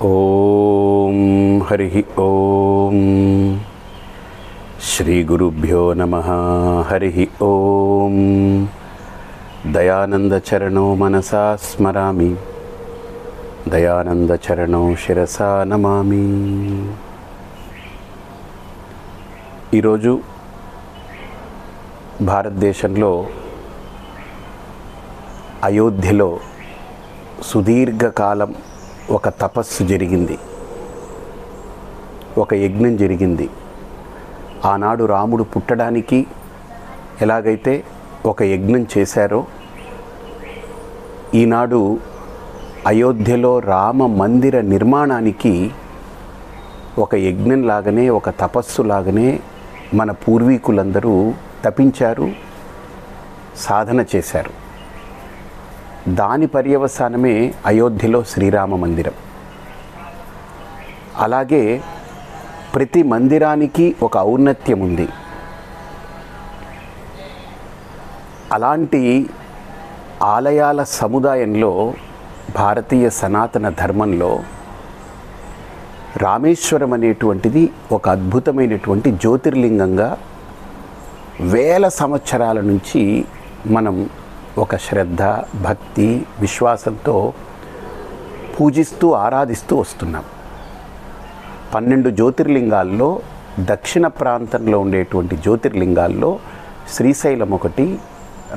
ఓం హరి ఓం శ్రీ గురుభ్యో నమః. హరి ఓం. దయానంద చరణో మనసా స్మరామి, దయానంద చరణో శిరసా నమామి. ఈరోజు భారతదేశంలో అయోధ్యలో సుదీర్ఘకాలం ఒక తపస్సు జరిగింది, ఒక యజ్ఞం జరిగింది. ఆనాడు రాముడు పుట్టడానికి ఎలాగైతే ఒక యజ్ఞం చేశారో, ఈనాడు అయోధ్యలో రామ మందిర నిర్మాణానికి ఒక యజ్ఞంలాగానే, ఒక తపస్సులాగానే మన పూర్వీకులందరూ తపించారు, సాధన చేశారు. దాని పర్యవసానమే అయోధ్యలో శ్రీరామ మందిరం. అలాగే ప్రతి మందిరానికి ఒక ఔన్నత్యం ఉంది. అలాంటి ఆలయాల సముదాయంలో భారతీయ సనాతన ధర్మంలో రామేశ్వరం అనేటువంటిది ఒక అద్భుతమైనటువంటి జ్యోతిర్లింగంగా వేల సంవత్సరాల నుంచి మనం ఒక శ్రద్ధ, భక్తి, విశ్వాసంతో పూజిస్తూ ఆరాధిస్తూ వస్తున్నాం. 12 జ్యోతిర్లింగాల్లో దక్షిణ ప్రాంతంలో ఉండేటువంటి జ్యోతిర్లింగాల్లో శ్రీశైలం ఒకటి,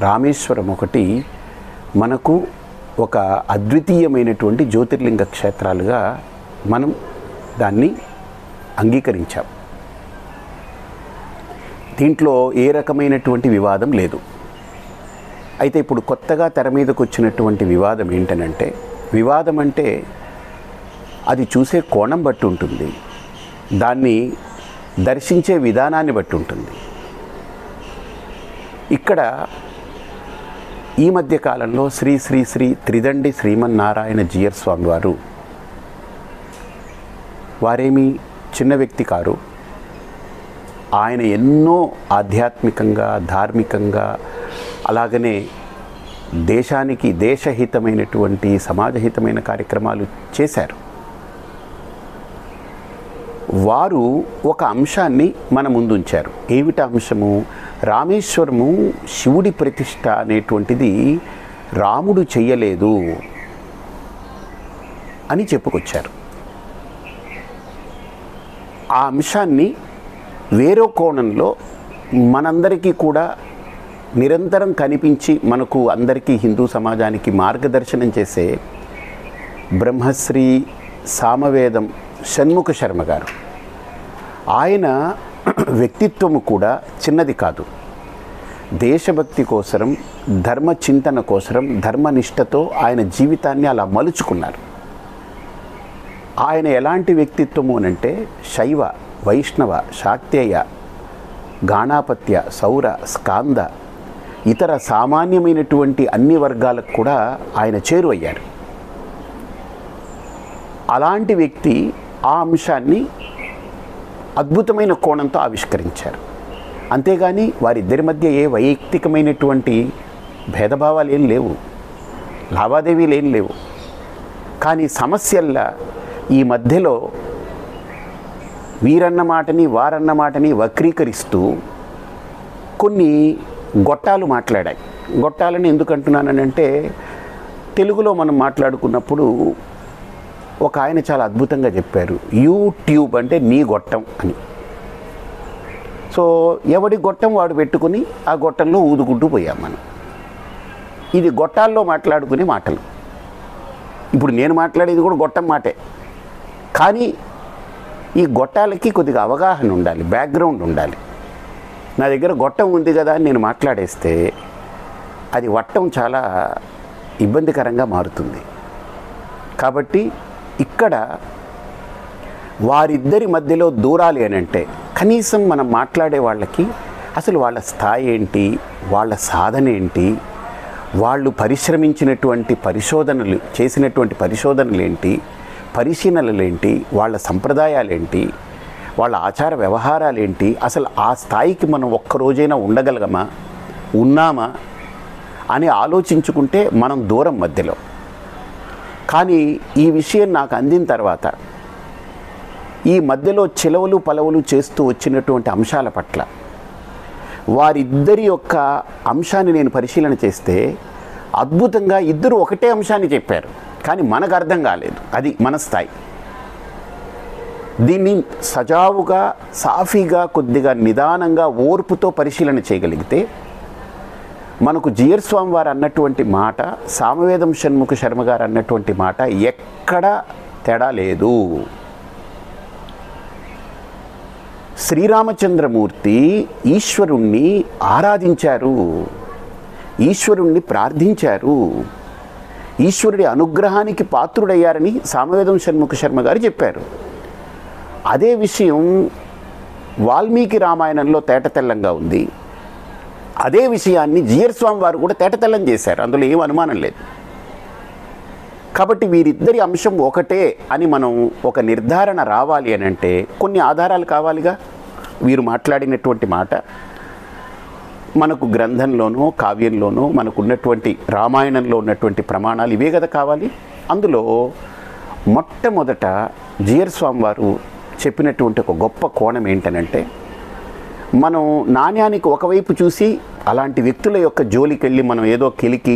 రామేశ్వరం ఒకటి మనకు ఒక అద్వితీయమైనటువంటి జ్యోతిర్లింగ క్షేత్రాలుగా మనం దాన్ని అంగీకరించాం. దీంట్లో ఏ రకమైనటువంటి వివాదం లేదు. అయితే ఇప్పుడు కొత్తగా తెర మీదకు వచ్చినటువంటి వివాదం ఏంటనంటే, వివాదం అంటే అది చూసే కోణం బట్టి ఉంటుంది, దాన్ని దర్శించే విధానాన్ని బట్టి ఉంటుంది. ఇక్కడ ఈ మధ్య కాలంలో శ్రీ శ్రీ శ్రీ త్రిదండి శ్రీమన్నారాయణ జీయర్ స్వామి వారు, వారేమీ చిన్న వ్యక్తి కారు. ఆయన ఎన్నో ఆధ్యాత్మికంగా, ధార్మికంగా, అలాగనే దేశానికి దేశహితమైనటువంటి, సమాజహితమైన కార్యక్రమాలు చేశారు. వారు ఒక అంశాన్ని మన ముందుంచారు. ఏమిటి అంశము? రామేశ్వరము శివుడి ప్రతిష్ట అనేటువంటిది రాముడు చెయ్యలేదు అని చెప్పుకొచ్చారు. ఆ అంశాన్ని వేరే కోణంలో మనందరికీ కూడా నిరంతరం కనిపించి మనకు అందరికీ, హిందూ సమాజానికి మార్గదర్శనం చేసే బ్రహ్మశ్రీ సామవేదం షణ్ముఖ శర్మ గారు, ఆయన వ్యక్తిత్వము కూడా చిన్నది కాదు. దేశభక్తి కోసరం, ధర్మ చింతన కోసరం, ధర్మనిష్టతో ఆయన జీవితాన్ని అలా మలుచుకున్నారు. ఆయన ఎలాంటి వ్యక్తిత్వము అనంటే, శైవ, వైష్ణవ, శాక్తేయ, గాణాపత్య, సౌర, స్కాంద, ఇతర సామాన్యమైనటువంటి అన్ని వర్గాలకు కూడా ఆయన చేరువయ్యారు. అలాంటి వ్యక్తి ఆ అంశాన్ని అద్భుతమైన కోణంతో ఆవిష్కరించారు. అంతేగాని వారిద్దరి మధ్య ఏ వైయక్తికమైనటువంటి భేదభావాలు ఏం లేవు, లావాదేవీలు ఏం లేవు. కానీ సమస్యల్లా ఈ మధ్యలో వీరన్న మాటని, వారన్న మాటని వక్రీకరిస్తూ కొన్ని గొట్టాలు మాట్లాడాయి. గొట్టాలని ఎందుకు అంటున్నానంటే, తెలుగులో మనం మాట్లాడుకున్నప్పుడు ఒక ఆయన చాలా అద్భుతంగా చెప్పారు, యూట్యూబ్ అంటే నీ గొట్టం అని. సో ఎవడి గొట్టం వాడు పెట్టుకుని ఆ గొట్టంలో ఊదుకుంటూ పోయాం మనం. ఇది గొట్టాల్లో మాట్లాడుకునే మాటలు. ఇప్పుడు నేను మాట్లాడేది కూడా గొట్టం మాటే. కానీ ఈ గొట్టాలకి కొద్దిగా అవగాహన ఉండాలి, బ్యాక్గ్రౌండ్ ఉండాలి. నా దగ్గర గొట్టం ఉంది కదా అని నేను మాట్లాడేస్తే అది వట్టం చాలా ఇబ్బందికరంగా మారుతుంది. కాబట్టి ఇక్కడ వారిద్దరి మధ్యలో దూరాలి అని అంటే, కనీసం మనం మాట్లాడే వాళ్ళకి అసలు వాళ్ళ స్థాయి ఏంటి, వాళ్ళ సాధన ఏంటి, వాళ్ళు పరిశ్రమించినటువంటి పరిశోధనలు, చేసినటువంటి పరిశోధనలు ఏంటి, పరిశీలనలు ఏంటి, వాళ్ళ సంప్రదాయాలు ఏంటి, వాళ్ళ ఆచార వ్యవహారాలు ఏంటి, అసలు ఆ స్థాయికి మనం ఒక్కరోజైనా ఉండగలగమా, ఉన్నామా అని ఆలోచించుకుంటే మనం దూరం మధ్యలో. కానీ ఈ విషయం నాకు అందిన తర్వాత ఈ మధ్యలో చిలవలు పలవలు చేస్తూ వచ్చినటువంటి అంశాల పట్ల వారిద్దరి యొక్క అంశాన్ని నేను పరిశీలన చేస్తే అద్భుతంగా ఇద్దరు ఒకటే అంశాన్ని చెప్పారు, కానీ మనకు అర్థం కాలేదు. అది మన స్థాయి. దీన్ని సజావుగా సాఫీగా కొద్దిగా నిదానంగా ఓర్పుతో పరిశీలన చేయగలిగితే మనకు జియర్ స్వామి వారు అన్నటువంటి మాట, సామవేదం షణ్ముఖ శర్మ గారు అన్నటువంటి మాట ఎక్కడ తేడా లేదు. శ్రీరామచంద్రమూర్తి ఈశ్వరుణ్ణి ఆరాధించారు, ఈశ్వరుణ్ణి ప్రార్థించారు, ఈశ్వరుడి అనుగ్రహానికి పాత్రుడయ్యారని సామవేదం షణ్ముఖ శర్మ గారు చెప్పారు. అదే విషయం వాల్మీకి రామాయణంలో తేటతెల్లంగా ఉంది. అదే విషయాన్ని జియర్ స్వామి వారు కూడా తేటతెల్లం చేశారు, అందులో ఏం అనుమానం లేదు. కాబట్టి వీరిద్దరి అంశం ఒకటే అని మనం ఒక నిర్ధారణ రావాలి అని అంటే కొన్ని ఆధారాలు కావాలిగా. వీరు మాట్లాడినటువంటి మాట మనకు గ్రంథంలోనో కావ్యంలోనో మనకున్నటువంటి రామాయణంలో ఉన్నటువంటి ప్రమాణాలు ఇవే కదా కావాలి. అందులో మొట్టమొదట జియర్ స్వామి వారు చెప్పినటువంటి ఒక గొప్ప కోణం ఏంటనంటే, మనం నాణ్యానికి ఒకవైపు చూసి అలాంటి వ్యక్తుల యొక్క జోలికెళ్ళి మనం ఏదో కెలికి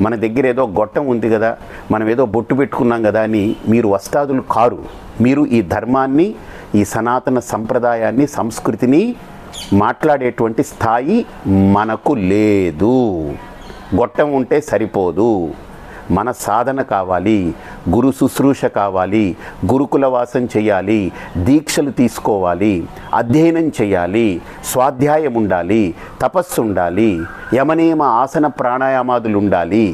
మన దగ్గర ఏదో గొట్టం ఉంది కదా, మనం ఏదో బొట్టు పెట్టుకున్నాం కదా అని మీరు వస్తాదులు కారు. మీరు ఈ ధర్మాన్ని, ఈ సనాతన సంప్రదాయాన్ని, సంస్కృతిని మాట్లాడేటువంటి స్థాయి మనకు లేదు. గొట్టం ఉంటే సరిపోదు, మన సాధన కావాలి, గురు శుశ్రూష కావాలి, గురుకుల వాసం చేయాలి, దీక్షలు తీసుకోవాలి, అధ్యయనం చేయాలి, స్వాధ్యాయం ఉండాలి, తపస్సు ఉండాలి, యమనేమ ఆసన ప్రాణాయామాదులు ఉండాలి.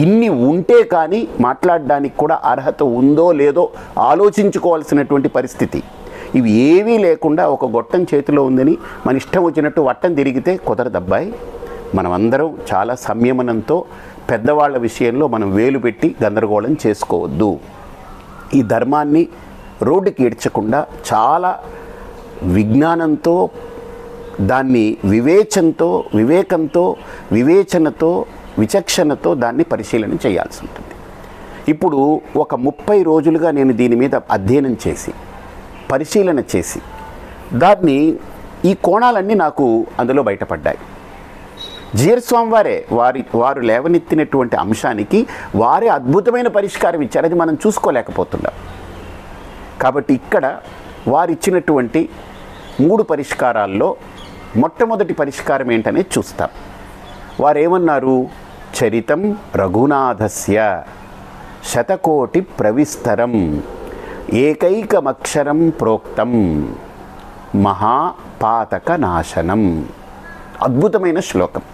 ఇన్ని ఉంటే కానీ మాట్లాడడానికి కూడా అర్హత ఉందో లేదో ఆలోచించుకోవాల్సినటువంటి పరిస్థితి. ఇవి ఏవీ లేకుండా ఒక గొట్టం చేతిలో ఉందని మన ఇష్టం వచ్చినట్టు వట్టం తిరిగితే కుదరదబ్బాయి. మనమందరం చాలా సంయమనంతో పెద్దవాళ్ల విషయంలో మనం వేలు పెట్టి గందరగోళం చేసుకోవద్దు. ఈ ధర్మాన్ని రోడ్డుకి ఈడ్చకుండా చాలా విజ్ఞానంతో, దాన్ని వివేకంతో, వివేచనతో, విచక్షణతో దాన్ని పరిశీలన చేయాల్సి ఉంటుంది. ఇప్పుడు ఒక 30 రోజులుగా నేను దీని మీద అధ్యయనం చేసి పరిశీలన చేసి ఈ కోణాలన్నీ నాకు అందులో బయటపడ్డాయి. జియర్ స్వామి వారు లేవనెత్తినటువంటి అంశానికి వారే అద్భుతమైన పరిష్కారం ఇచ్చారు. అది మనం చూసుకోలేకపోతున్నాం. కాబట్టి ఇక్కడ వారిచ్చినటువంటి 3 పరిష్కారాల్లో మొట్టమొదటి పరిష్కారం ఏంటనేది చూస్తాం. వారేమన్నారు? చరితం రఘునాథస్య శతకోటి ప్రవిస్తరం ఏకైకమక్షరం ప్రోక్తం మహాపాతక నాశనం. అద్భుతమైన శ్లోకం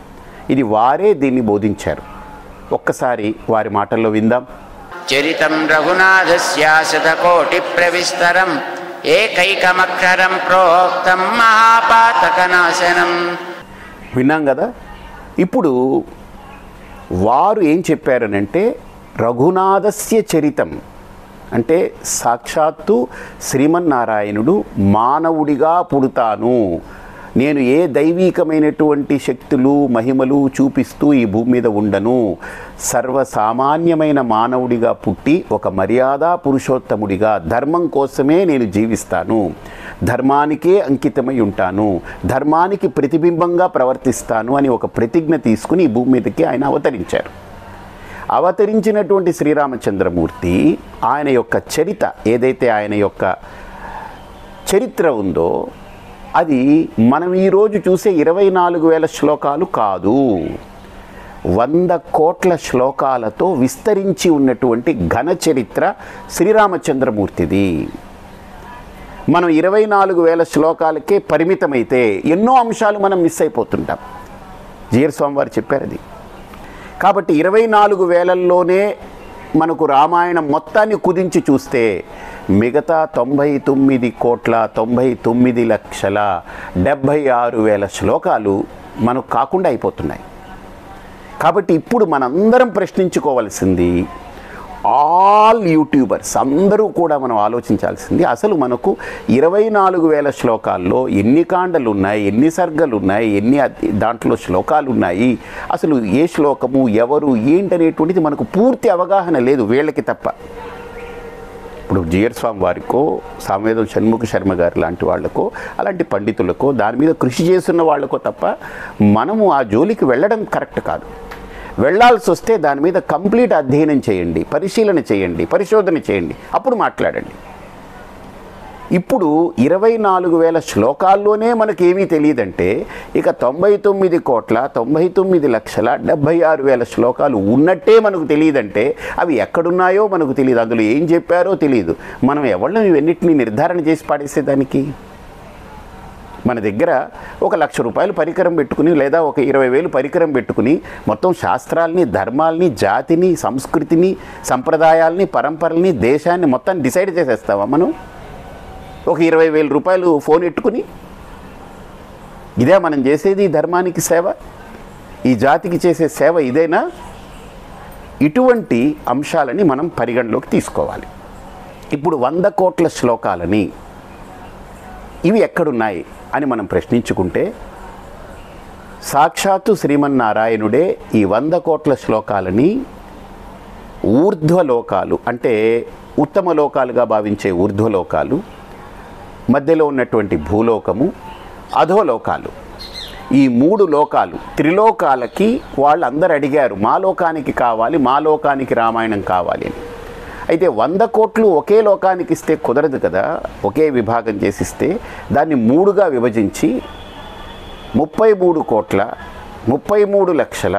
ఇది. వారే దీన్ని బోధించారు. ఒక్కసారి వారి మాటల్లో విందాం. చరితం రఘునాథస్య శతకోటి ప్రవిస్తరం ఏకైకమక్షరం ప్రోక్తం మహాపాతక నాశనం. విన్నాం కదా. ఇప్పుడు వారు ఏం చెప్పారనంటే, రఘునాథస్య చరితం అంటే సాక్షాత్తు శ్రీమన్నారాయణుడు మానవుడిగా పుడతాను, నేను ఏ దైవీకమైనటువంటి శక్తులు మహిమలు చూపిస్తూ ఈ భూమి మీద ఉండను, సర్వసామాన్యమైన మానవుడిగా పుట్టి ఒక మర్యాద పురుషోత్తముడిగా ధర్మం కోసమే నేను జీవిస్తాను, ధర్మానికే అంకితమై ఉంటాను, ధర్మానికి ప్రతిబింబంగా ప్రవర్తిస్తాను అని ఒక ప్రతిజ్ఞ తీసుకుని ఈ భూమి మీదకి ఆయన అవతరించారు. అవతరించినటువంటి శ్రీరామచంద్రమూర్తి ఆయన యొక్క చరిత ఏదైతే ఆయన యొక్క చరిత్ర ఉందో అది మనం ఈరోజు చూసే 24,000 శ్లోకాలు కాదు, 100 కోట్ల శ్లోకాలతో విస్తరించి ఉన్నటువంటి ఘన చరిత్ర శ్రీరామచంద్రమూర్తిది. మనం 24,000 శ్లోకాలకే పరిమితమైతే ఎన్నో అంశాలు మనం మిస్ అయిపోతుంటాం. జియర్ స్వామి వారు చెప్పారు అది. కాబట్టి 24,000లోనే మనకు రామాయణం మొత్తాన్ని కుదించి చూస్తే మిగతా 99,99,76,000 శ్లోకాలు మనకు కాకుండా అయిపోతున్నాయి. కాబట్టి ఇప్పుడు మనందరం ప్రశ్నించుకోవాల్సింది, ఆల్ యూట్యూబర్స్ అందరూ కూడా మనం ఆలోచించాల్సింది, అసలు మనకు 24,000 శ్లోకాల్లో ఎన్ని కాండలు ఉన్నాయి, ఎన్ని సర్గలు ఉన్నాయి, ఎన్ని దాంట్లో శ్లోకాలు ఉన్నాయి, అసలు ఏ శ్లోకము ఎవరు ఏంటనేటువంటిది మనకు పూర్తి అవగాహన లేదు వీళ్ళకి తప్ప. ఇప్పుడు జిఆర్ స్వామి వారికో, సామవేదం షణ్ముఖ శర్మ గారు లాంటి వాళ్ళకో, అలాంటి పండితులకో, దాని మీద కృషి చేస్తున్న వాళ్ళకో తప్ప మనము ఆ జోలికి వెళ్ళడం కరెక్ట్ కాదు. వెళ్ళాల్సి వస్తే దాని మీద కంప్లీట్ అధ్యయనం చేయండి, పరిశీలన చేయండి, పరిశోధన చేయండి, అప్పుడు మాట్లాడండి. ఇప్పుడు 24,000 శ్లోకాల్లోనే మనకేమీ తెలియదంటే ఇక 99,99,76,000 శ్లోకాలు ఉన్నట్టే మనకు తెలియదంటే అవి ఎక్కడున్నాయో మనకు తెలియదు, అందులో ఏం చెప్పారో తెలియదు. మనం ఎవళ్ళం ఇవన్నిటిని నిర్ధారణ చేసి పాడేసేదానికి? మన దగ్గర ఒక 1,00,000 రూపాయలు పరికరం పెట్టుకుని లేదా ఒక 20,000 పరికరం పెట్టుకుని మొత్తం శాస్త్రాల్ని, ధర్మాల్ని, జాతిని, సంస్కృతిని, సంప్రదాయాల్ని, పరంపరల్ని, దేశాన్ని మొత్తం డిసైడ్ చేసేస్తావా మనం? ఒక 20,000 రూపాయలు ఫోన్ ఎట్టుకుని ఇదే మనం చేసేది? ఈ ధర్మానికి సేవ, ఈ జాతికి చేసే సేవ ఇదేనా? ఇటువంటి అంశాలని మనం పరిగణలోకి తీసుకోవాలి. ఇప్పుడు 100 కోట్ల శ్లోకాలని ఇవి ఎక్కడున్నాయి అని మనం ప్రశ్నించుకుంటే సాక్షాత్తు శ్రీమన్నారాయణుడే ఈ 100 కోట్ల శ్లోకాలని ఊర్ధ్వలోకాలు అంటే ఉత్తమ లోకాలుగా భావించే ఊర్ధ్వలోకాలు, మధ్యలో ఉన్నటువంటి భూలోకము, అధోలోకాలు, ఈ 3 లోకాలు, త్రిలోకాలకి వాళ్ళందరూ అడిగారు మా లోకానికి కావాలి, మా లోకానికి రామాయణం కావాలి అని. అయితే 100 కోట్లు ఒకే లోకానికి ఇస్తే కుదరదు కదా, ఒకే విభాగం చేసిస్తే దాన్ని 3గా విభజించి 33 కోట్ల 33 లక్షల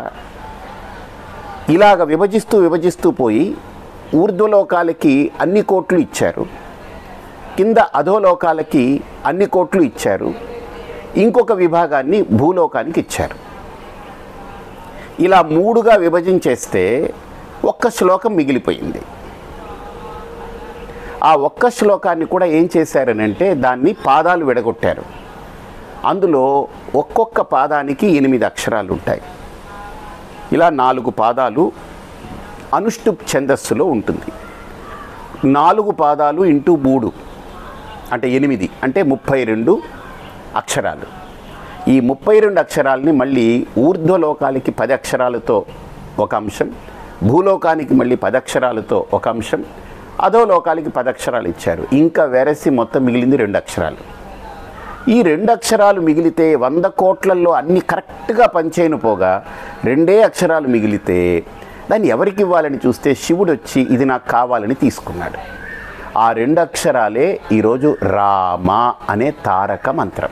ఇలాగ విభజిస్తూ పోయి ఊర్ధ్వలోకాలకి అన్ని కోట్లు ఇచ్చారు, కింద అధోలోకాలకి అన్ని కోట్లు ఇచ్చారు, ఇంకొక విభాగాన్ని భూలోకానికి ఇచ్చారు. ఇలా 3గా విభజించేస్తే ఒక్క శ్లోకం మిగిలిపోయింది. ఆ ఒక్క శ్లోకాన్ని కూడా ఏం చేశారనంటే దాన్ని పాదాలు విడగొట్టారు. అందులో ఒక్కొక్క పాదానికి 8 అక్షరాలు ఉంటాయి. ఇలా 4 పాదాలు అనుష్టుప్ ఛందస్సులో ఉంటుంది. 4 పాదాలు ఇంటూ 3 అంటే 8 అంటే 32 అక్షరాలు. ఈ 32 అక్షరాలని మళ్ళీ ఊర్ధ్వలోకాలకి 10 అక్షరాలతో ఒక అంశం, భూలోకానికి మళ్ళీ 10 అక్షరాలతో ఒక అంశం, అధోలోకాలకి 10 అక్షరాలు ఇచ్చారు. ఇంకా వెరసి మొత్తం మిగిలింది 2 అక్షరాలు. ఈ 2 అక్షరాలు మిగిలితే 100 కోట్లల్లో అన్ని కరెక్ట్గా పంచైన పోగా 2 అక్షరాలు మిగిలితే దాన్ని ఎవరికి ఇవ్వాలని చూస్తే శివుడు వచ్చి ఇది నాకు కావాలని తీసుకున్నాడు. ఆ 2 అక్షరాలే ఈరోజు రామ అనే తారక మంత్రం.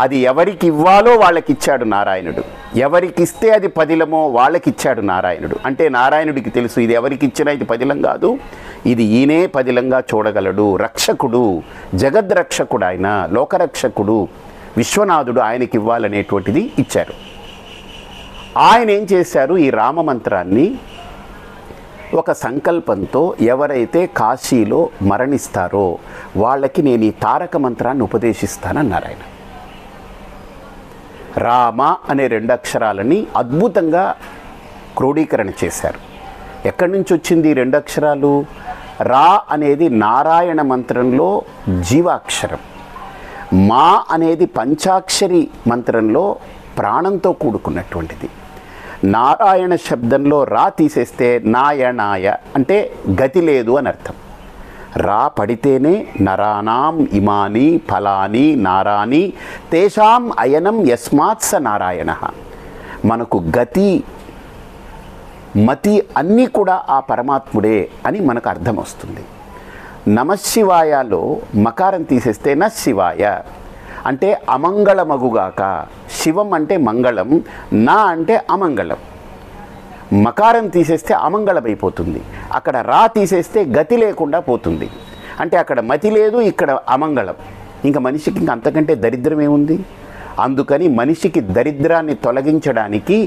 అది ఎవరికి ఇవ్వాలో వాళ్ళకి ఇచ్చాడు నారాయణుడు, ఎవరికి ఇస్తే అది పదిలమో వాళ్ళకి ఇచ్చాడు నారాయణుడు. అంటే నారాయణుడికి తెలుసు ఇది ఎవరికి ఇచ్చినా ఇది పదిలం కాదు, ఇది ఈయనే పదిలంగా చూడగలడు. రక్షకుడు, జగద్రక్షకుడు, ఆయన లోకరక్షకుడు, విశ్వనాథుడు, ఆయనకి ఇవ్వాలనేటువంటిది ఇచ్చారు. ఆయన ఏం చేశారు, ఈ రామమంత్రాన్ని ఒక సంకల్పంతో ఎవరైతే కాశీలో మరణిస్తారో వాళ్ళకి నేను ఈ తారక మంత్రాన్ని ఉపదేశిస్తానన్నారు ఆయన. రామ అనే 2 అక్షరాలని అద్భుతంగా క్రోడీకరణ చేశారు. ఎక్కడి నుంచి వచ్చింది ఈ 2 అక్షరాలు? రా అనేది నారాయణ మంత్రంలో జీవాక్షరం, మా అనేది పంచాక్షరి మంత్రంలో ప్రాణంతో కూడుకున్నటువంటిది. నారాయణ శబ్దంలో రా తీసేస్తే నాయనాయ అంటే గతి లేదు అని అర్థం. రా పడితేనే నరానాం ఇమాని ఫలాని నారాని తేషాం అయనం యస్మాత్స నారాయణ. మనకు గతి, మతి అన్నీ కూడా ఆ పరమాత్ముడే అని మనకు అర్థం వస్తుంది. నమశివాయలో మకారం తీసేస్తే న శివాయ అంటే అమంగళమగుగాక. శివం అంటే మంగళం, నా అంటే అమంగళం. మకారం తీసేస్తే అమంగళమైపోతుంది. అక్కడ రా తీసేస్తే గతి లేకుండా పోతుంది. అంటే అక్కడ మతి లేదు, ఇక్కడ అమంగళం. ఇంకా మనిషికి ఇంకా అంతకంటే దరిద్రం ఏముంది? అందుకని మనిషికి దరిద్రాన్ని తొలగించడానికి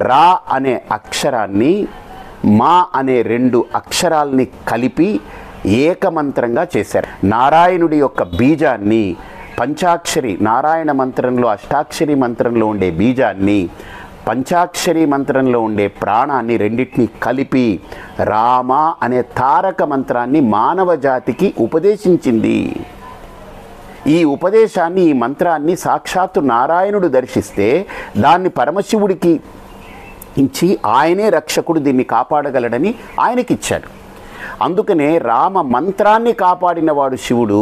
రా అనే అక్షరాన్ని మా అనే 2 అక్షరాల్ని కలిపి ఏకమంత్రంగా చేశారు. నారాయణుడి యొక్క బీజాన్ని పంచాక్షరి, నారాయణ మంత్రంలో అష్టాక్షరి మంత్రంలో ఉండే బీజాన్ని పంచాక్షరి మంత్రంలో ఉండే ప్రాణాన్ని రెండింటినీ కలిపి రామ అనే తారక మంత్రాన్ని మానవ జాతికి ఉపదేశించింది. ఈ ఉపదేశాన్ని, ఈ మంత్రాన్ని సాక్షాత్తు నారాయణుడు దర్శిస్తే దాన్ని పరమశివుడికి ఇచ్చి ఆయనే రక్షకుడు, దీన్ని కాపాడగలడని ఆయనకిచ్చాడు. అందుకనే రామ మంత్రాన్ని కాపాడినవాడు శివుడు,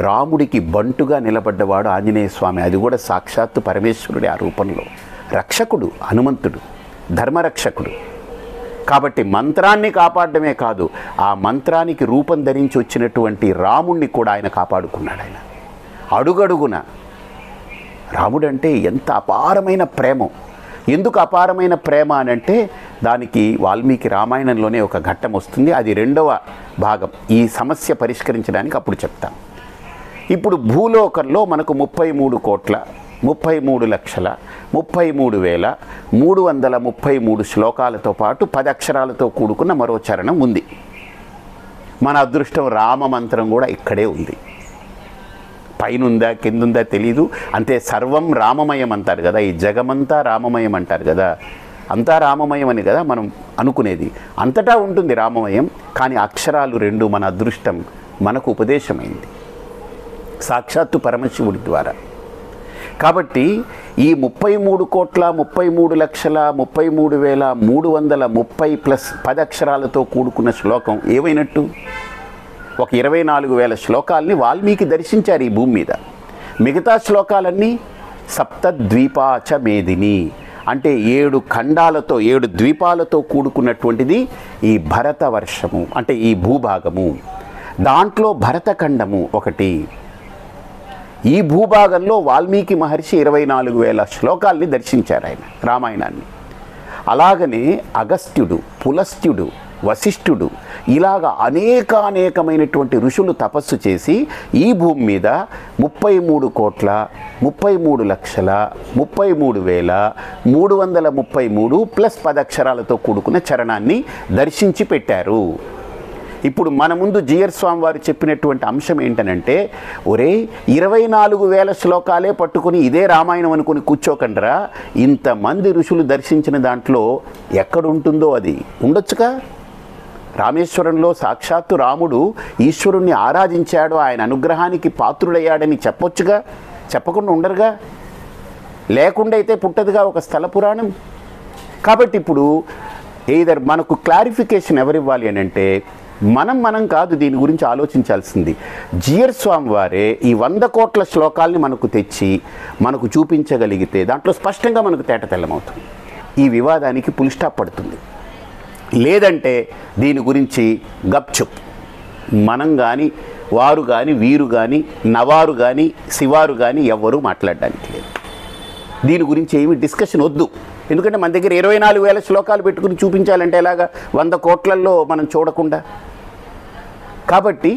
రాముడికి బంటుగా నిలబడ్డవాడు ఆంజనేయ స్వామి. అది కూడా సాక్షాత్తు పరమేశ్వరుడి ఆ రూపంలో రక్షకుడు, హనుమంతుడు ధర్మరక్షకుడు. కాబట్టి మంత్రాన్ని కాపాడమే కాదు, ఆ మంత్రానికి రూపం ధరించి వచ్చినటువంటి రాముణ్ణి కూడా ఆయన కాపాడుకున్నాడు. ఆయన అడుగడుగున రాముడంటే ఎంత అపారమైన ప్రేమ. ఎందుకు అపారమైన ప్రేమ అనంటే దానికి వాల్మీకి రామాయణంలోనే ఒక ఘట్టం వస్తుంది. అది 2వ భాగం. ఈ సమస్య పరిష్కరించడానికి అప్పుడు చెప్తాం. ఇప్పుడు భూలోకంలో మనకు 33,33,33,333 శ్లోకాలతో పాటు 10 అక్షరాలతో కూడుకున్న మరో చరణం ఉంది. మన అదృష్టం రామ మంత్రం కూడా ఇక్కడే ఉంది. పైనుందా కిందుందా తెలీదు. అంతే, సర్వం రామమయం అంటారు కదా, ఈ జగమంతా రామమయం అంటారు కదా, అంతా రామమయం అని కదా మనం అనుకునేది. అంతటా ఉంటుంది రామమయం, కానీ అక్షరాలు 2 మన అదృష్టం, మనకు ఉపదేశమైంది సాక్షాత్తు పరమశివుడి ద్వారా. కాబట్టి ఈ 33,33,33,330 ప్లస్ 10 అక్షరాలతో కూడుకున్న శ్లోకం ఏమైనట్టు? ఒక 24,000 శ్లోకాల్ని వాల్మీకి దర్శించారు ఈ భూమి మీద. మిగతా శ్లోకాలన్నీ సప్తద్వీపాచ మేదిని అంటే 7 ఖండాలతో 7 ద్వీపాలతో కూడుకున్నటువంటిది ఈ భరతవర్షము, అంటే ఈ భూభాగము. దాంట్లో భరతఖండము ఒకటి. ఈ భూభాగంలో వాల్మీకి మహర్షి 24,000 శ్లోకాల్ని దర్శించారు ఆయన రామాయణాన్ని. అలాగనే అగస్త్యుడు, పులస్త్యుడు, వశిష్ఠుడు ఇలాగా అనేకమైనటువంటి ఋషులు తపస్సు చేసి ఈ భూమి మీద 33,33,33,333 ప్లస్ 10 అక్షరాలతో కూడుకున్న చరణాన్ని దర్శించి పెట్టారు. ఇప్పుడు మన ముందు జియర్ స్వామి వారు చెప్పినటువంటి అంశం ఏంటనంటే, ఒరే 24,000 శ్లోకాలే పట్టుకుని ఇదే రామాయణం అనుకుని కూర్చోకండిరా, ఇంతమంది ఋషులు దర్శించిన దాంట్లో ఎక్కడుంటుందో అది ఉండొచ్చుగా. రామేశ్వరంలో సాక్షాత్తు రాముడు ఈశ్వరుణ్ణి ఆరాధించాడు, ఆయన అనుగ్రహానికి పాత్రుడయ్యాడని చెప్పొచ్చుగా, చెప్పకుండా ఉండరుగా. లేకుండా అయితే పుట్టదుగా ఒక స్థల పురాణం. కాబట్టి ఇప్పుడు ఏదర్ మనకు క్లారిఫికేషన్ ఎవరివ్వాలి అని అంటే మనం కాదు దీని గురించి ఆలోచించాల్సింది. జియర్ స్వామి వారే ఈ 100 కోట్ల శ్లోకాల్ని మనకు తెచ్చి మనకు చూపించగలిగితే దాంట్లో స్పష్టంగా మనకు తేటతెల్లమవుతుంది. ఈ వివాదానికి ఫుల్ స్టాప్ పడుతుంది. లేదంటే దీని గురించి గప్చుప్ మనం కానీ, వారు కానీ, వీరు కానీ, నవారు కానీ, శివారు కానీ ఎవ్వరూ మాట్లాడడానికి లేదు. దీని గురించి ఏమి డిస్కషన్ వద్దు. ఎందుకంటే మన దగ్గర 24,000 శ్లోకాలు పెట్టుకుని చూపించాలంటే ఎలాగా 100 కోట్లల్లో మనం చూడకుండా. కాబట్టి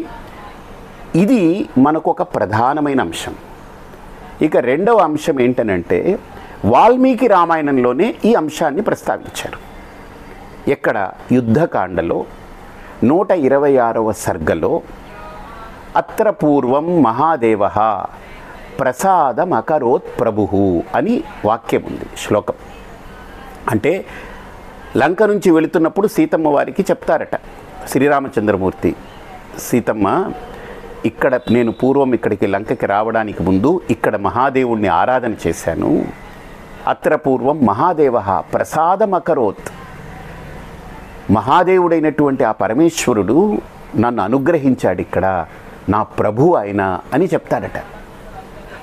ఇది మనకు ఒక ప్రధానమైన అంశం. ఇక 2వ అంశం ఏంటనంటే వాల్మీకి రామాయణంలోనే ఈ అంశాన్ని ప్రస్తావించారు. ఎక్కడ? యుద్ధకాండలో 126వ సర్గలో అత్ర పూర్వం మహాదేవః ప్రసాదమకరోత్ ప్రభుః అని వాక్యం ఉంది, శ్లోకం. అంటే లంక నుంచి వెళుతున్నప్పుడు సీతమ్మ వారికి చెప్తారట శ్రీరామచంద్రమూర్తి, సీతమ్మ ఇక్కడ నేను పూర్వం ఇక్కడికి లంకకి రావడానికి ముందు ఇక్కడ మహాదేవుణ్ణి ఆరాధన చేశాను. అత్ర పూర్వం మహాదేవః ప్రసాదమకరోత్, మహాదేవుడైనటువంటి ఆ పరమేశ్వరుడు నన్ను అనుగ్రహించాడు, ఇక్కడ నా ప్రభు ఆయన అని చెప్తాడట.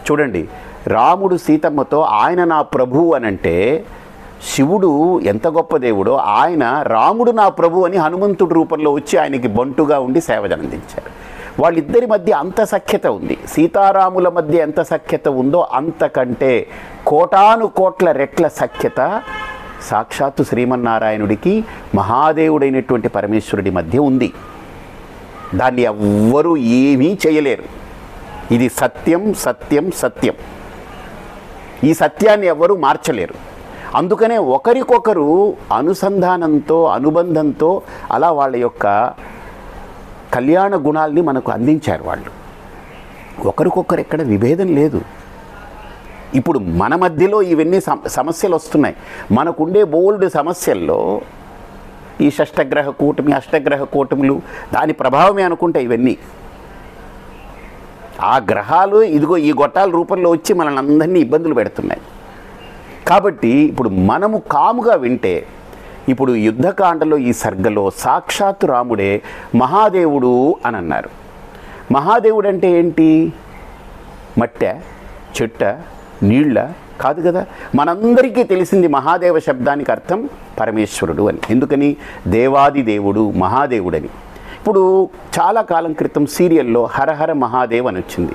చూడండి, రాముడు సీతమ్మతో ఆయన నా ప్రభు అనంటే శివుడు ఎంత గొప్ప దేవుడో, ఆయన రాముడు నా ప్రభు అని హనుమంతుడి రూపంలో వచ్చి ఆయనకి బంటుగా ఉండి సేవలందించారు. వాళ్ళిద్దరి మధ్య అంత సఖ్యత ఉంది. సీతారాముల మధ్య ఎంత సఖ్యత ఉందో అంతకంటే కోటాను కోట్ల రెట్ల సఖ్యత సాక్షాత్తు శ్రీమన్నారాయణుడికి మహాదేవుడైనటువంటి పరమేశ్వరుడి మధ్య ఉంది. దాన్ని ఎవ్వరూ ఏమీ చేయలేరు. ఇది సత్యం సత్యం సత్యం. ఈ సత్యాన్ని ఎవ్వరూ మార్చలేరు. అందుకనే ఒకరికొకరు అనుసంధానంతో అనుబంధంతో అలా వాళ్ళ యొక్క కళ్యాణ గుణాల్ని మనకు అందించారు. వాళ్ళు ఒకరికొకరు ఎక్కడ విభేదం లేదు. ఇప్పుడు మన మధ్యలో ఇవన్నీ సమస్యలు వస్తున్నాయి. మనకుండే బోల్డ్ సమస్యల్లో ఈ షష్టగ్రహ కూటమి, అష్టగ్రహ కూటములు దాని ప్రభావమే అనుకుంటే ఇవన్నీ. ఆ గ్రహాలు ఇదిగో ఈ గొట్టాల రూపంలో వచ్చి మనల్ని అందరినీ ఇబ్బందులు పెడుతున్నాయి. కాబట్టి ఇప్పుడు మనము కాముగా వింటే, ఇప్పుడు యుద్ధకాండలో ఈ సర్గలో సాక్షాత్తు రాముడే మహాదేవుడు అని అన్నారు. మహాదేవుడు అంటే ఏంటి? మట్టె, చెట్ట, నీళ్ళ కాదు కదా. మనందరికీ తెలిసింది మహాదేవ శబ్దానికి అర్థం పరమేశ్వరుడు అని. ఎందుకని? దేవాది దేవుడు మహాదేవుడని. ఇప్పుడు చాలా కాలం క్రితం సీరియల్లో హరహర మహాదేవ్ అని వచ్చింది.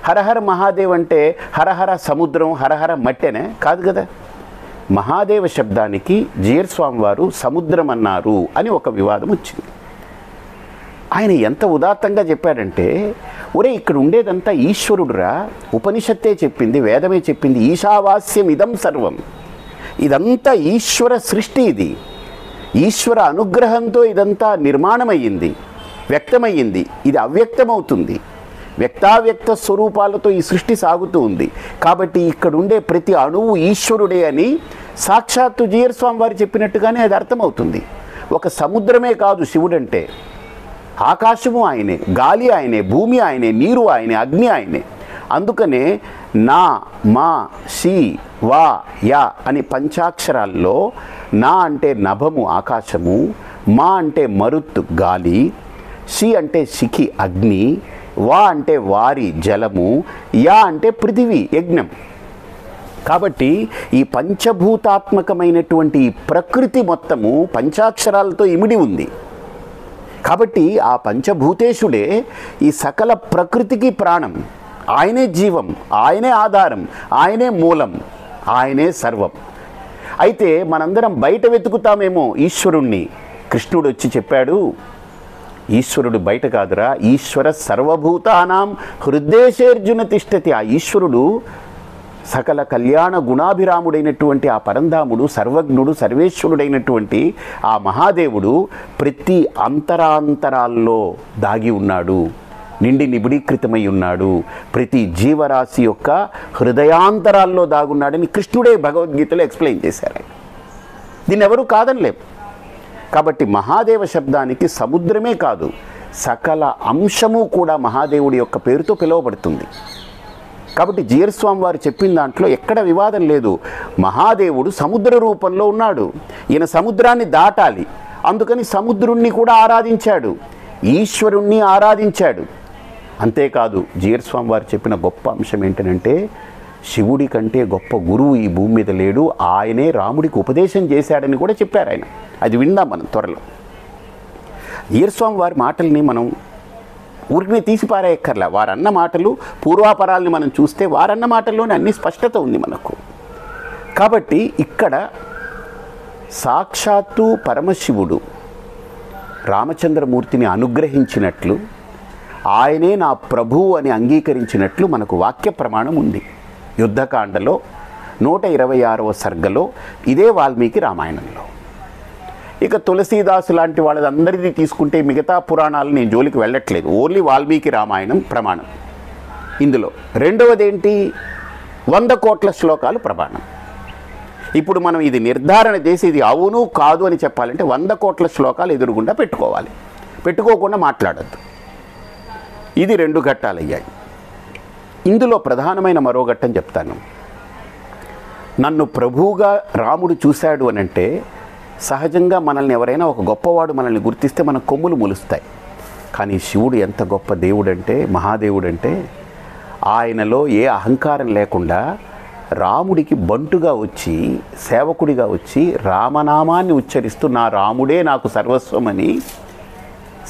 హరహర మహాదేవ్ అంటే హరహర సముద్రం, హరహర మట్టెనే కాదు కదా. మహాదేవ శబ్దానికి జీయర్ స్వామి వారు సముద్రం అన్నారు అని ఒక వివాదం వచ్చింది. ఆయన ఎంత ఉదాత్తంగా చెప్పాడంటే, ఒరే ఇక్కడ ఉండేదంతా ఈశ్వరుడురా, ఉపనిషత్తే చెప్పింది, వేదమే చెప్పింది, ఈశావాస్యం ఇదం సర్వం, ఇదంతా ఈశ్వర సృష్టి, ఇది ఈశ్వర అనుగ్రహంతో ఇదంతా నిర్మాణమయ్యింది, వ్యక్తమయ్యింది, ఇది అవ్యక్తమవుతుంది, వ్యక్తావ్యక్త స్వరూపాలతో ఈ సృష్టి సాగుతూ ఉంది. కాబట్టి ఇక్కడుండే ప్రతి అణువు ఈశ్వరుడే అని సాక్షాత్తు జీయర్ స్వామి వారు చెప్పినట్టుగానే అది అర్థమవుతుంది. ఒక సముద్రమే కాదు శివుడంటే, ఆకాశము ఆయనే, గాలి ఆయనే, భూమి ఆయనే, నీరు ఆయనే, అగ్ని ఆయనే. అందుకనే నా, మా, షి, వా, యా అని పంచాక్షరాల్లో నా అంటే నభము ఆకాశము, మా అంటే మరుత్ గాలి, షి అంటే శిఖి అగ్ని, వా అంటే వారి జలము, యా అంటే పృథివీ యజ్ఞం. కాబట్టి ఈ పంచభూతాత్మకమైనటువంటి ప్రకృతి మొత్తము పంచాక్షరాలతో ఇమిడి ఉంది. కాబట్టి ఆ పంచభూతేశుడే ఈ సకల ప్రకృతికి ప్రాణం, ఆయనే జీవం, ఆయనే ఆధారం, ఆయనే మూలం, ఆయనే సర్వం. అయితే మనందరం బయట వెతుకుతామేమో ఈశ్వరుణ్ణి. కృష్ణుడు వచ్చి చెప్పాడు, ఈశ్వరుడు బయట కాదురా, ఈశ్వర సర్వభూతానాం హృదయేర్జున తిష్టతి. ఆ ఈశ్వరుడు సకల కళ్యాణ గుణాభిరాముడైనటువంటి ఆ పరంధాముడు, సర్వజ్ఞుడు, సర్వేశ్వరుడైనటువంటి ఆ మహాదేవుడు ప్రతి అంతరాంతరాల్లో దాగి ఉన్నాడు, నిండి నిబిడీకృతమై ఉన్నాడు, ప్రతి జీవరాశి యొక్క హృదయాంతరాల్లో దాగున్నాడని కృష్ణుడే భగవద్గీతలో ఎక్స్ప్లెయిన్ చేశారు. దీన్ని ఎవరూ కాదనలేం. కాబట్టి మహాదేవ శబ్దానికి సముద్రమే కాదు, సకల అంశము కూడా మహాదేవుడి యొక్క పేరుతో పిలువబడుతుంది. కాబట్టి జీయర్ స్వామి వారు చెప్పిన దాంట్లో ఎక్కడ వివాదం లేదు. మహాదేవుడు సముద్ర రూపంలో ఉన్నాడు, ఈయన సముద్రాన్ని దాటాలి, అందుకని సముద్రుణ్ణి కూడా ఆరాధించాడు, ఈశ్వరుణ్ణి ఆరాధించాడు. అంతేకాదు జీయర్ స్వామి వారు చెప్పిన గొప్ప అంశం ఏంటంటే, శివుడి కంటే గొప్ప గురువు ఈ భూమి మీద లేడు, ఆయనే రాముడికి ఉపదేశం చేశాడని కూడా చెప్పారు ఆయన. అది విందాం మనం త్వరలో. జీయర్ స్వామి వారి మాటల్ని మనం ఊరికి తీసి పారేయక్కర్లా. వారన్న మాటలు పూర్వాపరాల్ని మనం చూస్తే వారన్న మాటల్లోనే అన్ని స్పష్టత ఉంది మనకు. కాబట్టి ఇక్కడ సాక్షాత్తు పరమశివుడు రామచంద్రమూర్తిని అనుగ్రహించినట్లు, ఆయనే నా ప్రభువు అని అంగీకరించినట్లు మనకు వాక్య ప్రమాణం ఉంది. యుద్ధకాండలో 126వ సర్గలో, ఇదే వాల్మీకి రామాయణంలో. ఇక తులసీదాసు లాంటి వాళ్ళందరిది తీసుకుంటే మిగతా పురాణాలు నేను జోలికి వెళ్ళట్లేదు, ఓన్లీ వాల్మీకి రామాయణం ప్రమాణం. ఇందులో రెండవది ఏంటి? 100 కోట్ల శ్లోకాలు ప్రమాణం. ఇప్పుడు మనం ఇది నిర్ధారణ చేసి ఇది అవును కాదు అని చెప్పాలంటే 100 కోట్ల శ్లోకాలు ఎదురుగుండా పెట్టుకోవాలి, పెట్టుకోకుండా మాట్లాడద్దు. ఇది 2 ఘట్టాలు అయ్యాయి. ఇందులో ప్రధానమైన మరో ఘట్టం చెప్తాను. నన్ను ప్రభువుగా రాముడు చూశాడు అనంటే, సహజంగా మనల్ని ఎవరైనా ఒక గొప్పవాడు మనల్ని గుర్తిస్తే మన కొమ్ములు మొలుస్తాయి. కానీ శివుడు ఎంత గొప్ప దేవుడంటే, మహాదేవుడంటే, ఆయనలో ఏ అహంకారం లేకుండా రాముడికి బంటుగా వచ్చి, సేవకుడిగా వచ్చి రామనామాన్ని ఉచ్చరిస్తూ నా రాముడే నాకు సర్వస్వమని,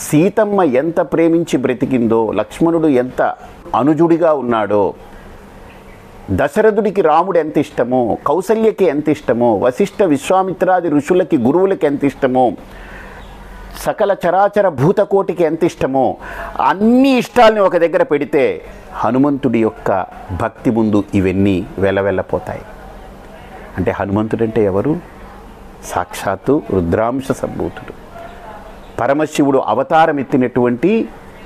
సీతమ్మ ఎంత ప్రేమించి బ్రతికిందో, లక్ష్మణుడు ఎంత అనుజుడిగా ఉన్నాడో, దశరథుడికి రాముడు ఎంత ఇష్టమో, కౌసల్యకి ఎంత ఇష్టమో, వశిష్ఠ విశ్వామిత్రాది ఋషులకి గురువులకి ఎంత ఇష్టమో, సకల చరాచర భూతకోటికి ఎంత ఇష్టమో, అన్ని ఇష్టాలని ఒక దగ్గర పెడితే హనుమంతుడి యొక్క భక్తి ముందు ఇవన్నీ వెలవెల్లపోతాయి. అంటే హనుమంతుడంటే ఎవరు? సాక్షాత్తు రుద్రాంశ సంభూతుడు, పరమశివుడు అవతారం ఎత్తినటువంటి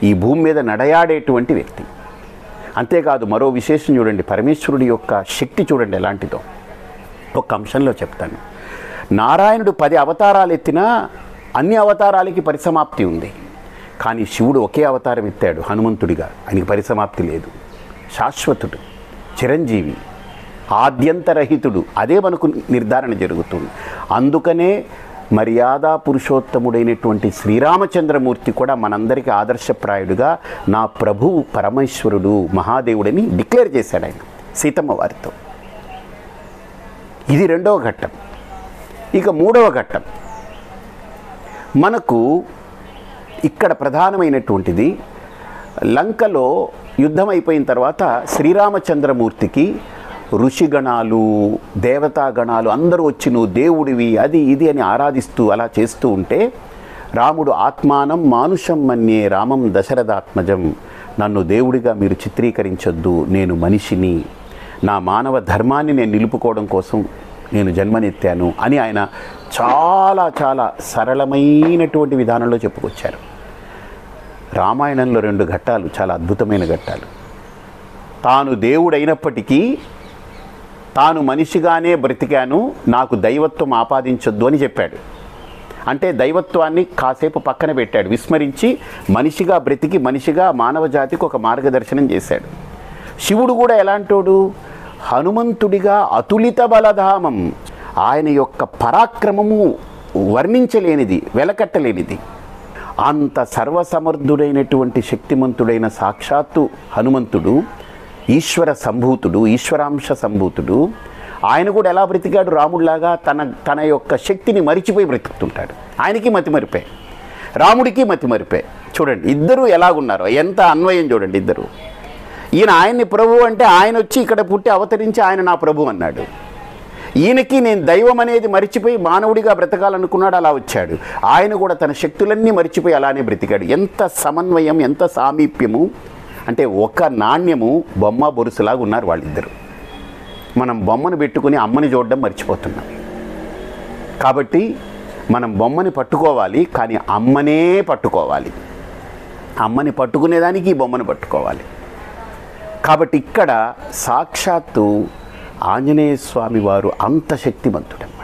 ఈ భూమి మీద నడయాడేటువంటి వ్యక్తి. అంతేకాదు మరో విశేషం చూడండి, పరమేశ్వరుడి యొక్క శక్తి చూడండి ఎలాంటిదో. ఒక అంశంలో చెప్తాను. నారాయణుడు 10 అవతారాలు ఎత్తినా అన్ని అవతారాలకి పరిసమాప్తి ఉంది. కానీ శివుడు ఒకే అవతారం ఎత్తాడు హనుమంతుడిగా, ఆయనకి పరిసమాప్తి లేదు. శాశ్వతుడు, చిరంజీవి, ఆద్యంతరహితుడు. అదే మనకు నిర్ధారణ జరుగుతుంది. అందుకనే మర్యాదా పురుషోత్తముడైనటువంటి శ్రీరామచంద్రమూర్తి కూడా మనందరికీ ఆదర్శప్రాయుడుగా నా ప్రభువు పరమేశ్వరుడు మహాదేవుడని డిక్లేర్ చేశాడు ఆయన సీతమ్మ వారితో. ఇది 2వ ఘట్టం. ఇక 3వ ఘట్టం మనకు ఇక్కడ ప్రధానమైనటువంటిది, లంకలో యుద్ధం అయిపోయిన తర్వాత శ్రీరామచంద్రమూర్తికి ఋషిగణాలు, దేవతాగణాలు అందరూ వచ్చి నువ్వు దేవుడివి అది ఇది అని ఆరాధిస్తూ అలా చేస్తూ ఉంటే రాముడు ఆత్మానం మానుషం మన్యే రామం దశరథాత్మజం, నన్ను దేవుడిగా మీరు చిత్రీకరించొద్దు, నేను మనిషిని, నా మానవ ధర్మాన్ని నేను నిలుపుకోవడం కోసం నేను జన్మనెత్తాను అని ఆయన చాలా చాలా సరళమైనటువంటి విధానంలో చెప్పుకొచ్చారు. రామాయణంలో 2 ఘట్టాలు చాలా అద్భుతమైన ఘట్టాలు. తాను దేవుడైనప్పటికీ తాను మనిషిగానే బ్రతికాను, నాకు దైవత్వం ఆపాదించొద్దు అని చెప్పాడు. అంటే దైవత్వాన్ని కాసేపు పక్కన పెట్టాడు, విస్మరించి మనిషిగా బ్రతికి మనిషిగా మానవ జాతికి ఒక మార్గదర్శనం చేశాడు. శివుడు కూడా ఎలాంటోడు, హనుమంతుడిగా అతులిత బలధామం, ఆయన యొక్క పరాక్రమము వర్ణించలేనిది, వెలకట్టలేనిది. అంత సర్వసమర్థుడైనటువంటి శక్తిమంతుడైన సాక్షాత్తు హనుమంతుడు ఈశ్వర సంభూతుడు, ఈశ్వరాంశ సంభూతుడు. ఆయన కూడా ఎలా బ్రతికాడు రాముడిలాగా, తన యొక్క శక్తిని మరిచిపోయి బ్రతుకుతుంటాడు. ఆయనకి మతిమరిపే, రాముడికి మతిమరిపే. చూడండి ఇద్దరు ఎలాగున్నారో, ఎంత అన్వయం చూడండి ఇద్దరు. ఈయన ఆయన్ని ప్రభు అంటే ఆయన వచ్చి ఇక్కడ పుట్టి అవతరించి ఆయన నా ప్రభు అన్నాడు. ఈయనకి నేను దైవం అనేది మరిచిపోయి మానవుడిగా బ్రతకాలనుకున్నాడు, అలా వచ్చాడు. ఆయన కూడా తన శక్తులన్నీ మరిచిపోయి అలానే బ్రతికాడు. ఎంత సమన్వయం, ఎంత సామీప్యము అంటే ఒక నాణ్యము బొమ్మ బొరుసులాగా ఉన్నారు వాళ్ళిద్దరు. మనం బొమ్మను పెట్టుకుని అమ్మని చూడడం మర్చిపోతున్నాం. కాబట్టి మనం బొమ్మని పట్టుకోవాలి, కానీ అమ్మనే పట్టుకోవాలి. అమ్మని పట్టుకునేదానికి ఈ బొమ్మను పట్టుకోవాలి. కాబట్టి ఇక్కడ సాక్షాత్తు ఆంజనేయ స్వామి వారు అంత శక్తిమంతుడన్నమాట.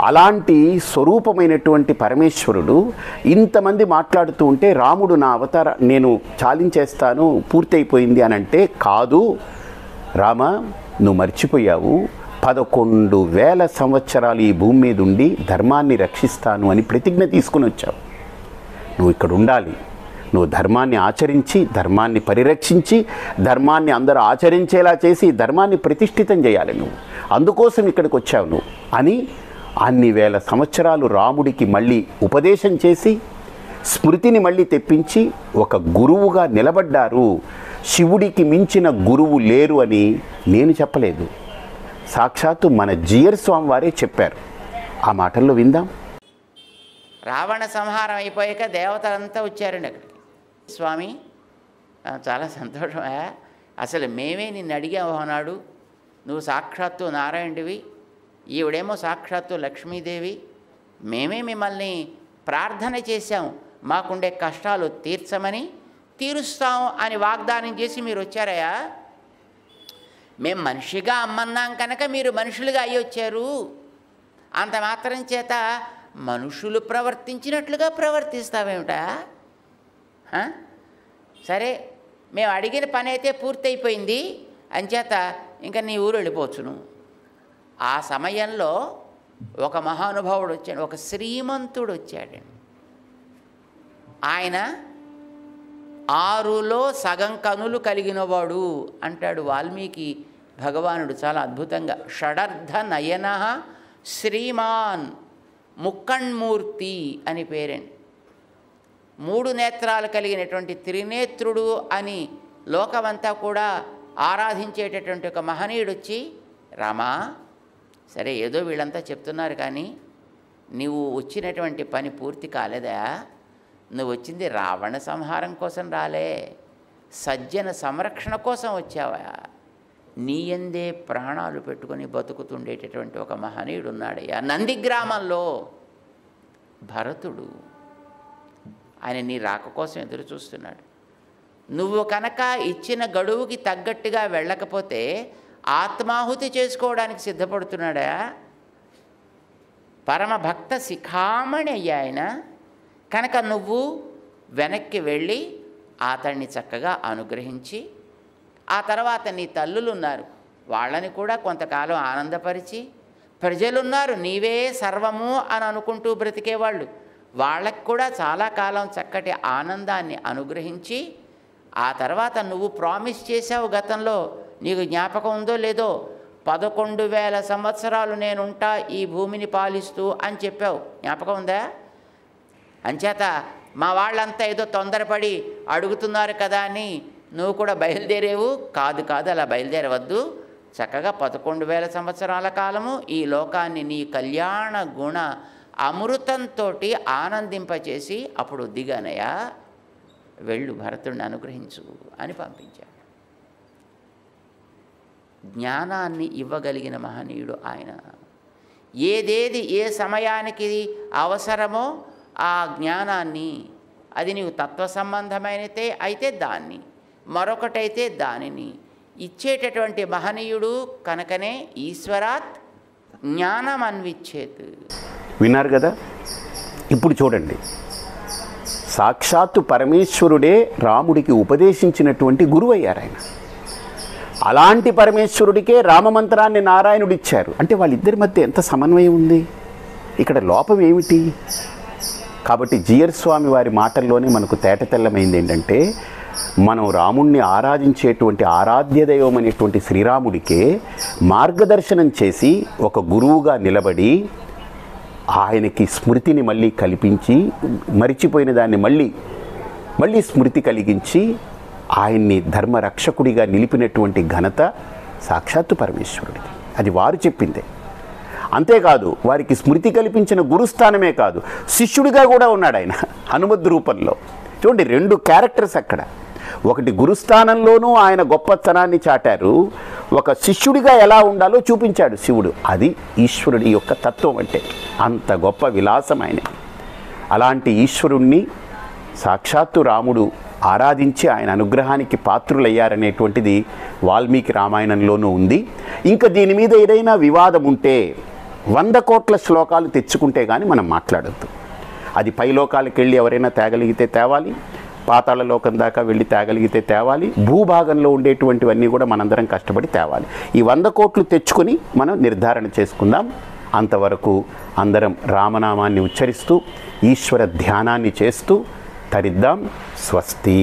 అలాంటి స్వరూపమైనటువంటి పరమేశ్వరుడు ఇంతమంది మాట్లాడుతూ ఉంటే రాముడు నా అవతార నేను చాలించేస్తాను పూర్తయిపోయింది అని అంటే, కాదు రామ నువ్వు మర్చిపోయావు, 11,000 సంవత్సరాలు ఈ భూమి మీద ఉండి ధర్మాన్ని రక్షిస్తాను అని ప్రతిజ్ఞ తీసుకుని వచ్చావు. నువ్వు ఇక్కడ ఉండాలి, నువ్వు ధర్మాన్ని ఆచరించి ధర్మాన్ని పరిరక్షించి ధర్మాన్ని అందరూ ఆచరించేలా చేసి ధర్మాన్ని ప్రతిష్ఠితం చేయాలి, నువ్వు అందుకోసం ఇక్కడికి వచ్చావు నువ్వు అని అన్ని వేల సంవత్సరాలు రాముడికి మళ్ళీ ఉపదేశం చేసి స్మృతిని మళ్ళీ తెప్పించి ఒక గురువుగా నిలబడ్డారు. శివుడికి మించిన గురువు లేరు అని నేను చెప్పలేదు, సాక్షాత్తు మన జియర్ స్వామి వారే చెప్పారు. ఆ మాటల్లో విందాం. రావణ సంహారం అయిపోయాక దేవతలంతా వచ్చారండి అక్కడికి. స్వామి చాలా సంతోషమే, అసలు మేమే నిన్ను అడిగాము అన్నాడు, నువ్వు సాక్షాత్తు నారాయణుడివి, ఈవిడేమో సాక్షాత్తు లక్ష్మీదేవి, మేమే మిమ్మల్ని ప్రార్థన చేశాం, మాకుండే కష్టాలు తీర్చమని, తీరుస్తాం అని వాగ్దానం చేసి మీరు వచ్చారయ్యా. మేము మనిషిగా అమ్మన్నాం కనుక మీరు మనుషులుగా అయ్యి వచ్చారు. అంత మాత్రం చేత మనుషులు ప్రవర్తించినట్లుగా ప్రవర్తిస్తావేమిటా? సరే మేము అడిగిన పని అయితే పూర్తయిపోయింది, అంచేత ఇంకా నీ ఊరు వెళ్ళిపోవచ్చును. ఆ సమయంలో ఒక మహానుభావుడు వచ్చాడు, ఒక శ్రీమంతుడు వచ్చాడండి. ఆయన 6లో సగం కనులు కలిగినవాడు అంటాడు వాల్మీకి భగవానుడు చాలా అద్భుతంగా. షడర్ధ నయన శ్రీమాన్ ముక్కణ్మూర్తి అని పేరండి. 3 నేత్రాలు కలిగినటువంటి త్రినేత్రుడు అని లోకమంతా కూడా ఆరాధించేటటువంటి ఒక మహనీయుడు వచ్చి, రామా సరే ఏదో వీళ్ళంతా చెప్తున్నారు కానీ నువ్వు వచ్చినటువంటి పని పూర్తి కాలేదా? నువ్వు వచ్చింది రావణ సంహారం కోసం రాలే, సజ్జన సంరక్షణ కోసం వచ్చావా? నీ యందే ప్రాణాలు పెట్టుకొని బతుకుతుండేటటువంటి ఒక మహనీయుడు ఉన్నాడయ్యా నంది గ్రామంలో, భరతుడు. ఆయన నీ రాక కోసం ఎదురు చూస్తున్నాడు. నువ్వు కనుక ఇచ్చిన గడువుకి తగ్గట్టుగా వెళ్ళకపోతే ఆత్మాహుతి చేసుకోవడానికి సిద్ధపడుతున్నాడా? పరమభక్త శిఖామణి అయ్యా ఆయన. కనుక నువ్వు వెనక్కి వెళ్ళి అతన్ని చక్కగా అనుగ్రహించి, ఆ తర్వాత నీ తల్లులు ఉన్నారు, వాళ్ళని కూడా కొంతకాలం ఆనందపరిచి, ప్రజలున్నారు నీవే సర్వము అని అనుకుంటూ బ్రతికేవాళ్ళు, వాళ్ళకి కూడా చాలా కాలం చక్కటి ఆనందాన్ని అనుగ్రహించి, ఆ తర్వాత నువ్వు ప్రామిస్ చేసావు గతంలో, నీకు జ్ఞాపకం ఉందో లేదో, 11,000 సంవత్సరాలు నేనుంటా ఈ భూమిని పాలిస్తూ అని చెప్పావు, జ్ఞాపకం ఉందా? అంచేత మా వాళ్ళంతా ఏదో తొందరపడి అడుగుతున్నారు కదా అని నువ్వు కూడా బయలుదేరేవు కాదు, అలా బయలుదేరవద్దు. చక్కగా 11,000 సంవత్సరాల కాలము ఈ లోకాన్ని నీ కళ్యాణ గుణ అమృతంతో ఆనందింపచేసి అప్పుడు దిగానయ్యా, వెళ్ళు భరతుడిని అనుగ్రహించు అని పంపించాడు. జ్ఞానాన్ని ఇవ్వగలిగిన మహనీయుడు ఆయన. ఏదేది ఏ సమయానికి అవసరమో ఆ జ్ఞానాన్ని, అది నీవు తత్వ సంబంధమైనతే అయితే దాన్ని, మరొకటైతే దానిని ఇచ్చేటటువంటి మహనీయుడు కనుకనే ఈశ్వరాత్ జ్ఞానం అన్విచ్చేత్. విన్నారు కదా? ఇప్పుడు చూడండి, సాక్షాత్తు పరమేశ్వరుడే రాముడికి ఉపదేశించినటువంటి గురువు అయ్యారు ఆయన. అలాంటి పరమేశ్వరుడికే రామమంత్రాన్ని నారాయణుడు ఇచ్చారు అంటే వాళ్ళిద్దరి మధ్య ఎంత సమన్వయం ఉంది, ఇక్కడ లోపం ఏమిటి? కాబట్టి జీయర్ స్వామి వారి మాటల్లోనే మనకు తేటతెల్లమైంది ఏంటంటే, మనం రాముణ్ణి ఆరాధించేటువంటి ఆరాధ్య దైవం అనేటువంటి శ్రీరాముడికే మార్గదర్శనం చేసి ఒక గురువుగా నిలబడి ఆయనకి స్మృతిని మళ్ళీ కల్పించి, మరిచిపోయిన దాన్ని మళ్ళీ స్మృతి కలిగించి ఆయన్ని ధర్మరక్షకుడిగా నిలిపినటువంటి ఘనత సాక్షాత్తు పరమేశ్వరుడిది. అది వారు చెప్పిందే. అంతేకాదు, వారికి స్మృతి కల్పించిన గురుస్థానమే కాదు, శిష్యుడిగా కూడా ఉన్నాడు ఆయన హనుమద్ రూపంలో. చూడండి, 2 క్యారెక్టర్స్ అక్కడ. ఒకటి గురుస్థానంలోనూ ఆయన గొప్పతనాన్ని చాటారు, ఒక శిష్యుడిగా ఎలా ఉండాలో చూపించాడు శివుడు. అది ఈశ్వరుడి యొక్క తత్వం అంటే. అంత గొప్ప విలాసం ఆయన. అలాంటి ఈశ్వరుణ్ణి సాక్షాత్తు రాముడు ఆరాధించి ఆయన అనుగ్రహానికి పాత్రులయ్యారనేటువంటిది వాల్మీకి రామాయణంలోనూ ఉంది. ఇంకా దీని మీద ఏదైనా వివాదం ఉంటే 100 కోట్ల శ్లోకాలు తెచ్చుకుంటే కానీ మనం మాట్లాడొద్దు. అది పైలోకాలకు వెళ్ళి ఎవరైనా తేగలిగితే తేవాలి, పాతాళ లోకం దాకా వెళ్ళి తేగలిగితే తేవాలి, భూభాగంలో ఉండేటువంటివన్నీ కూడా మనందరం కష్టపడి తేవాలి. ఈ 100 కోట్లు తెచ్చుకొని మనం నిర్ధారణ చేసుకుందాం. అంతవరకు అందరం రామనామాన్ని ఉచ్చరిస్తూ ఈశ్వర ధ్యానాన్ని చేస్తూ తరిద్దాం. స్వస్తి.